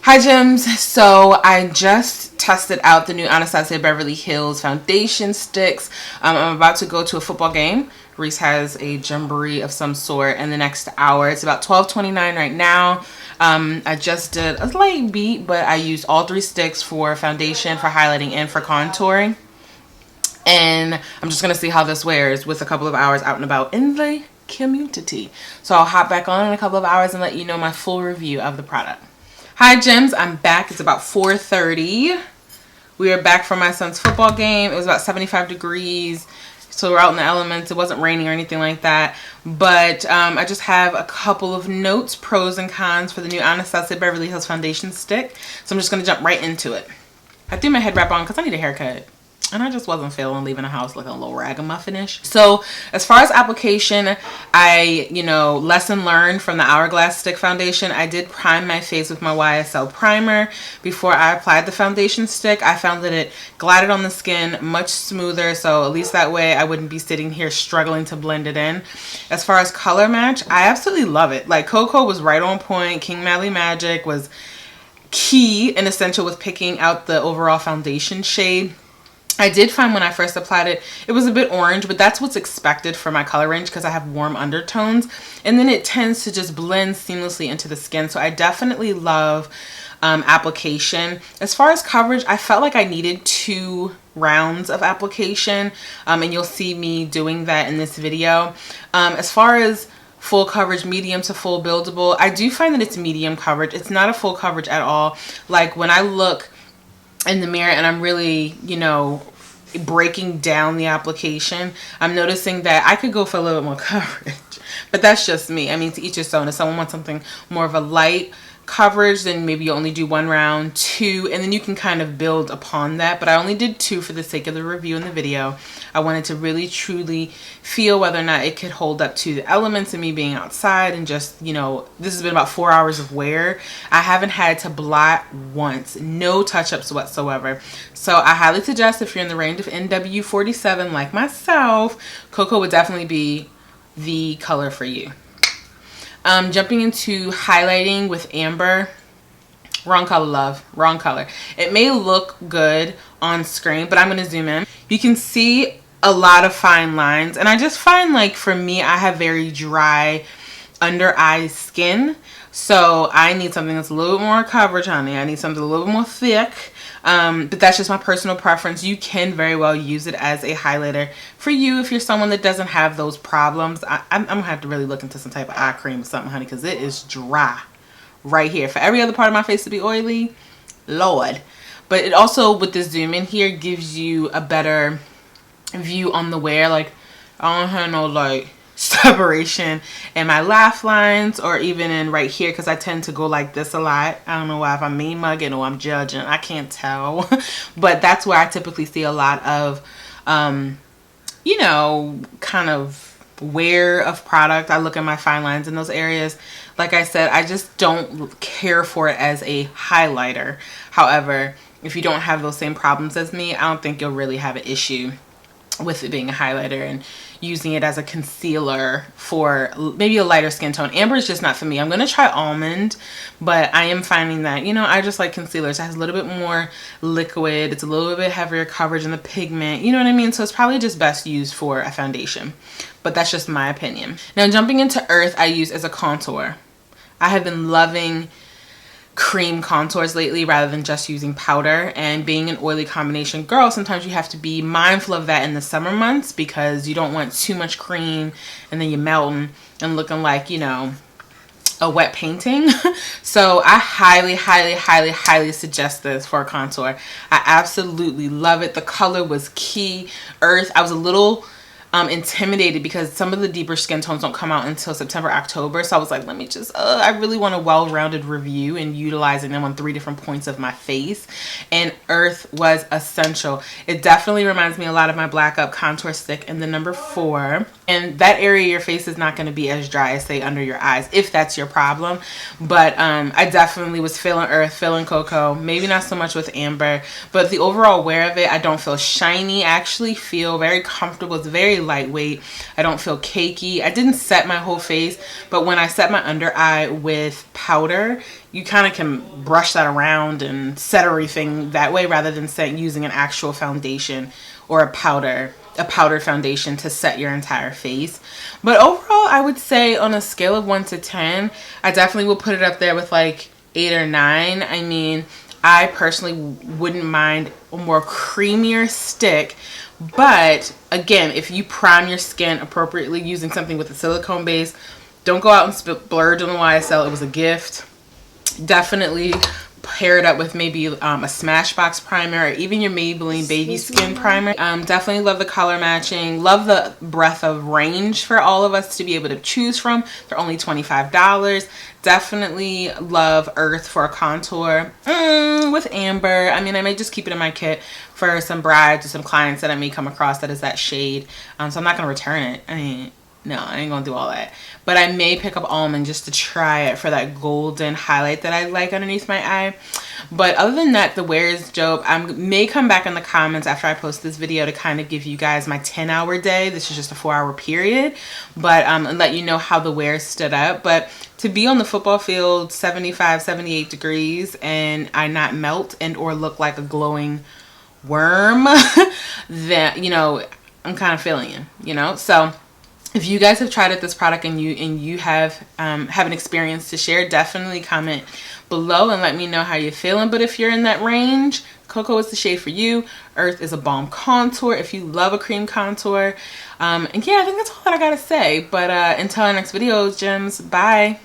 Hi gems, so I just tested out the new Anastasia Beverly Hills foundation sticks. I'm about to go to a football game. Reese has a jamboree of some sort in the next hour. It's about $12.29 right now. I just did a light beat, but I used all three sticks for foundation, for highlighting, and for contouring. And I'm just going to see how this wears with a couple of hours out and about in the community. So I'll hop back on in a couple of hours and let you know my full review of the product. Hi gems, I'm back. It's about 4:30. We are back from my son's football game. It was about 75 degrees, so we're out in the elements. It wasn't raining or anything like that, but I just have a couple of notes, pros and cons for the new Anastasia Beverly Hills foundation stick. So I'm just going to jump right into it. I threw my head wrap on because I need a haircut. And I just wasn't feeling leaving the house looking a little ragamuffinish. So as far as application, I, lesson learned from the Hourglass Stick Foundation. I did prime my face with my YSL primer before I applied the foundation stick. I found that it glided on the skin much smoother. So at least that way I wouldn't be sitting here struggling to blend it in. As far as color match, I absolutely love it. Like Cocoa was right on point. King Mally Magic was key and essential with picking out the overall foundation shade. I did find when I first applied it, it was a bit orange, but that's what's expected for my color range because I have warm undertones. And then it tends to just blend seamlessly into the skin. So I definitely love application. As far as coverage, I felt like I needed 2 rounds of application. And you'll see me doing that in this video. As far as full coverage, medium to full buildable, I do find that it's medium coverage. It's not a full coverage at all. Like when I look in the mirror and I'm really, breaking down the application, I'm noticing that I could go for a little bit more coverage, but that's just me. I mean, to each his own. If someone wants something more of a light coverage, then maybe you only do 1 round, 2, and then you can kind of build upon that. But I only did 2 for the sake of the review and the video. I wanted to really truly feel whether or not it could hold up to the elements of me being outside and just, this has been about 4 hours of wear. I haven't had to blot once, no touch-ups whatsoever. So I highly suggest if you're in the range of NW47 like myself, Cocoa would definitely be the color for you. Jumping into highlighting with Ambra. Wrong color, love. Wrong color. It may look good on screen, but I'm going to zoom in. You can see a lot of fine lines. And I just find, like, for me, I have very dry under eye skin. So I need something that's a little bit more coverage, honey. I need something a little bit more thick. But that's just my personal preference. You can very well use it as a highlighter for you if you're someone that doesn't have those problems. I'm going to have to really look into some type of eye cream or something, honey, because it is dry right here. For every other part of my face to be oily, Lord. But it also, with this zoom in here, gives you a better view on the wear. Like, I don't have no, like, separation in my laugh lines or even in right here because I tend to go like this a lot. I don't know why, if I'm mean mugging or I'm judging, I can't tell. But that's where I typically see a lot of kind of wear of product. I look at my fine lines in those areas. Like I said, I just don't care for it as a highlighter. However, if you don't have those same problems as me, I don't think you'll really have an issue with it being a highlighter and using it as a concealer for maybe a lighter skin tone. Amber is just not for me. I'm going to try almond, but I am finding that, I just like concealers. It has a little bit more liquid. It's a little bit heavier coverage in the pigment. You know what I mean? So it's probably just best used for a foundation, but that's just my opinion. Now jumping into Earth, I use as a contour. I have been loving cream contours lately rather than just using powder, and being an oily combination girl, sometimes you have to be mindful of that in the summer months because you don't want too much cream and then you're melting and looking like, a wet painting. So I highly suggest this for a contour. I absolutely love it. The color was key. Earth, I was a little intimidated because some of the deeper skin tones don't come out until September, October. So I was like, let me just, I really want a well-rounded review and utilizing them on 3 different points of my face. And Earth was essential. It definitely reminds me a lot of my Black Up contour stick in the number 4. And that area of your face is not going to be as dry as, say, under your eyes, if that's your problem. But I definitely was feeling Earth, feeling Cocoa. Maybe not so much with Amber. But the overall wear of it, I don't feel shiny. I actually feel very comfortable. It's very lightweight. I don't feel cakey. I didn't set my whole face, but when I set my under eye with powder, you kind of can brush that around and set everything that way rather than using an actual foundation or a powdered foundation to set your entire face. But overall, I would say on a scale of 1 to 10, I definitely will put it up there with like 8 or 9. I mean, I personally wouldn't mind a more creamier stick, but again, if you prime your skin appropriately using something with a silicone base, don't go out and splurge on the YSL. It was a gift. Definitely pair it up with maybe a Smashbox primer or even your Maybelline Baby Skin primer. Definitely love the color matching. Love the breadth of range for all of us to be able to choose from. They're only $25. Definitely love Earth for a contour with Amber. I mean, I may just keep it in my kit for some brides or some clients that I may come across that is that shade. So I'm not going to return it. I mean, no, I ain't gonna do all that. But I may pick up Almond just to try it for that golden highlight that I like underneath my eye. But other than that, the wear is dope. I may come back in the comments after I post this video to kind of give you guys my 10-hour day. This is just a 4-hour period. But and let you know how the wear stood up. But to be on the football field 75, 78 degrees and I not melt and or look like a glowing worm, that, you know, I'm kind of feeling you, you know? So if you guys have tried out this product and you have an experience to share, definitely comment below and let me know how you're feeling. But if you're in that range, Cocoa is the shade for you. Earth is a balm contour if you love a cream contour. And yeah, I think that's all that I gotta say. But until our next video, gems, bye.